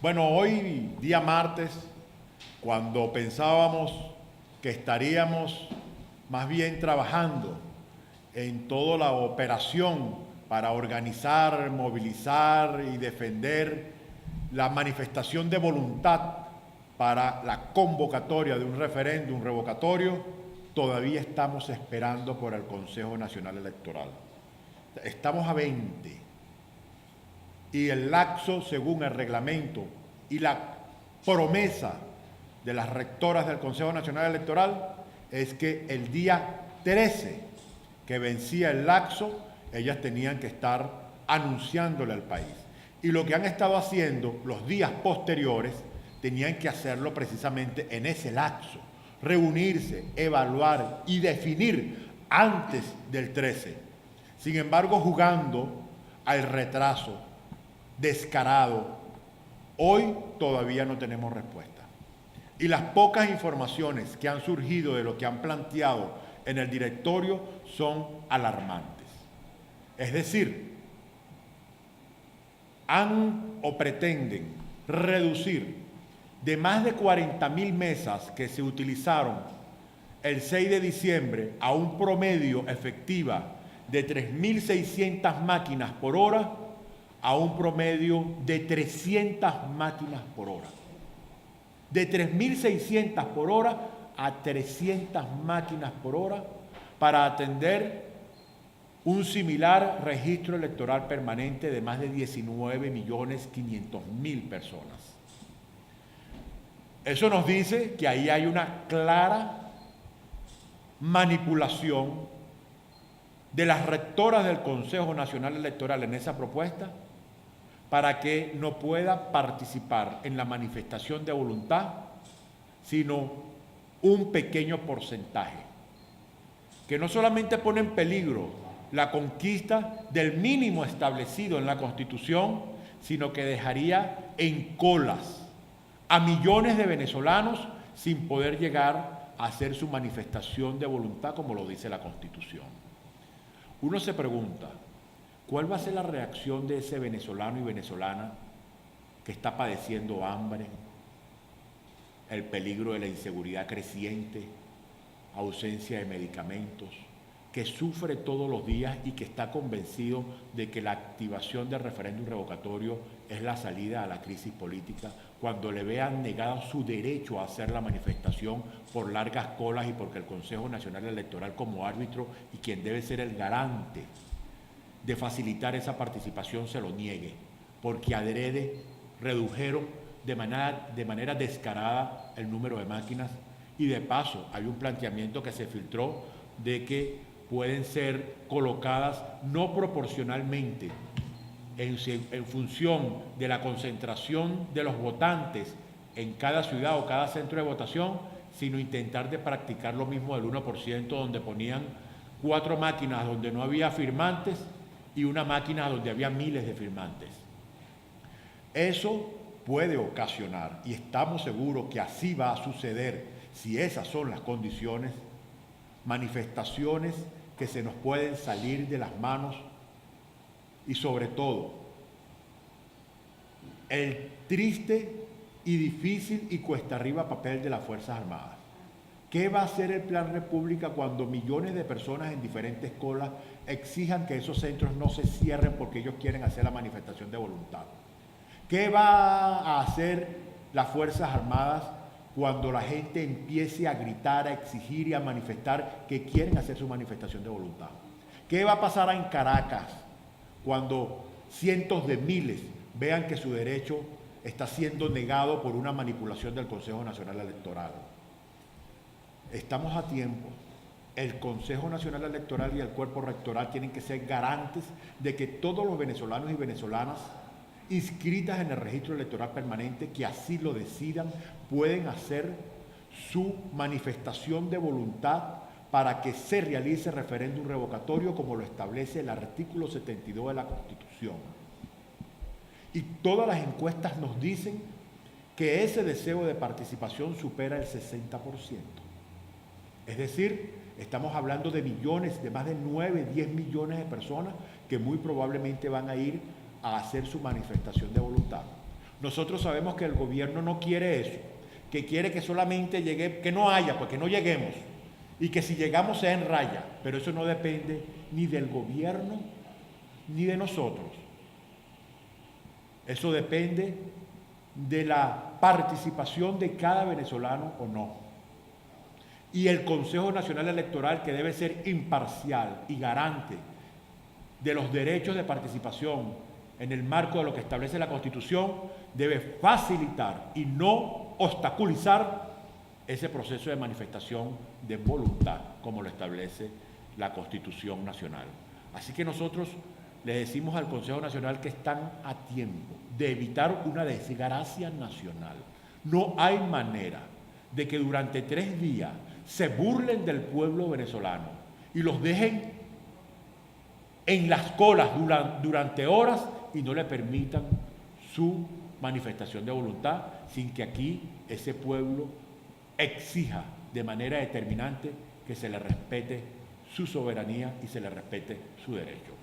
Bueno, hoy, día martes, cuando pensábamos que estaríamos más bien trabajando en toda la operación para organizar, movilizar y defender la manifestación de voluntad para la convocatoria de un referéndum revocatorio, todavía estamos esperando por el Consejo Nacional Electoral. Estamos a 20 y el lapso, según el reglamento y la promesa de las rectoras del Consejo Nacional Electoral, es que el día 13, que vencía el lapso, ellas tenían que estar anunciándole al país. Y lo que han estado haciendo los días posteriores, tenían que hacerlo precisamente en ese lapso, reunirse, evaluar y definir antes del 13. Sin embargo, jugando al retraso descarado, hoy todavía no tenemos respuesta. Y las pocas informaciones que han surgido de lo que han planteado en el directorio son alarmantes. Es decir, han o pretenden reducir de más de 40.000 mesas que se utilizaron el 6 de diciembre a un promedio efectiva de 3.600 máquinas por hora a un promedio de 300 máquinas por hora. De 3.600 por hora a 300 máquinas por hora para atender un similar registro electoral permanente de más de 19.500.000 personas. Eso nos dice que ahí hay una clara manipulación de las rectoras del Consejo Nacional Electoral en esa propuesta para que no pueda participar en la manifestación de voluntad, sino un pequeño porcentaje, que no solamente pone en peligro la conquista del mínimo establecido en la Constitución, sino que dejaría en colas a millones de venezolanos sin poder llegar a hacer su manifestación de voluntad como lo dice la Constitución. Uno se pregunta, ¿cuál va a ser la reacción de ese venezolano y venezolana que está padeciendo hambre, el peligro de la inseguridad creciente, ausencia de medicamentos, que sufre todos los días y que está convencido de que la activación del referéndum revocatorio es la salida a la crisis política, cuando le vean negado su derecho a hacer la manifestación por largas colas y porque el Consejo Nacional Electoral como árbitro y quien debe ser el garante de facilitar esa participación se lo niegue, porque adrede redujeron de manera descarada el número de máquinas y de paso hay un planteamiento que se filtró de que pueden ser colocadas no proporcionalmente en función de la concentración de los votantes en cada ciudad o cada centro de votación, sino intentar de practicar lo mismo del 1%, donde ponían 4 máquinas donde no había firmantes y una máquina donde había miles de firmantes. Eso puede ocasionar, y estamos seguros que así va a suceder, si esas son las condiciones, manifestaciones que se nos pueden salir de las manos y sobre todo el triste y difícil y cuesta arriba papel de las Fuerzas Armadas. ¿Qué va a hacer el Plan República cuando millones de personas en diferentes colas exijan que esos centros no se cierren porque ellos quieren hacer la manifestación de voluntad? ¿Qué va a hacer las Fuerzas Armadas cuando la gente empiece a gritar, a exigir y a manifestar que quieren hacer su manifestación de voluntad? ¿Qué va a pasar en Caracas cuando cientos de miles vean que su derecho está siendo negado por una manipulación del Consejo Nacional Electoral? Estamos a tiempo. El Consejo Nacional Electoral y el cuerpo rectoral tienen que ser garantes de que todos los venezolanos y venezolanas inscritas en el registro electoral permanente, que así lo decidan, pueden hacer su manifestación de voluntad para que se realice referéndum revocatorio como lo establece el artículo 72 de la Constitución. Y todas las encuestas nos dicen que ese deseo de participación supera el 60%. Es decir, estamos hablando de millones, de más de 9, 10 millones de personas que muy probablemente van a ir a hacer su manifestación de voluntad. Nosotros sabemos que el gobierno no quiere eso, que quiere que solamente llegue, que no haya, pues que no lleguemos, y que si llegamos sea en raya, pero eso no depende ni del gobierno ni de nosotros. Eso depende de la participación de cada venezolano o no. Y el Consejo Nacional Electoral, que debe ser imparcial y garante de los derechos de participación en el marco de lo que establece la Constitución, debe facilitar y no obstaculizar ese proceso de manifestación de voluntad, como lo establece la Constitución Nacional. Así que nosotros le decimos al Consejo Nacional que están a tiempo de evitar una desgracia nacional. No hay manera de que durante 3 días se burlen del pueblo venezolano y los dejen en las colas durante horas y no le permitan su manifestación de voluntad sin que aquí ese pueblo exija de manera determinante que se le respete su soberanía y se le respete su derecho.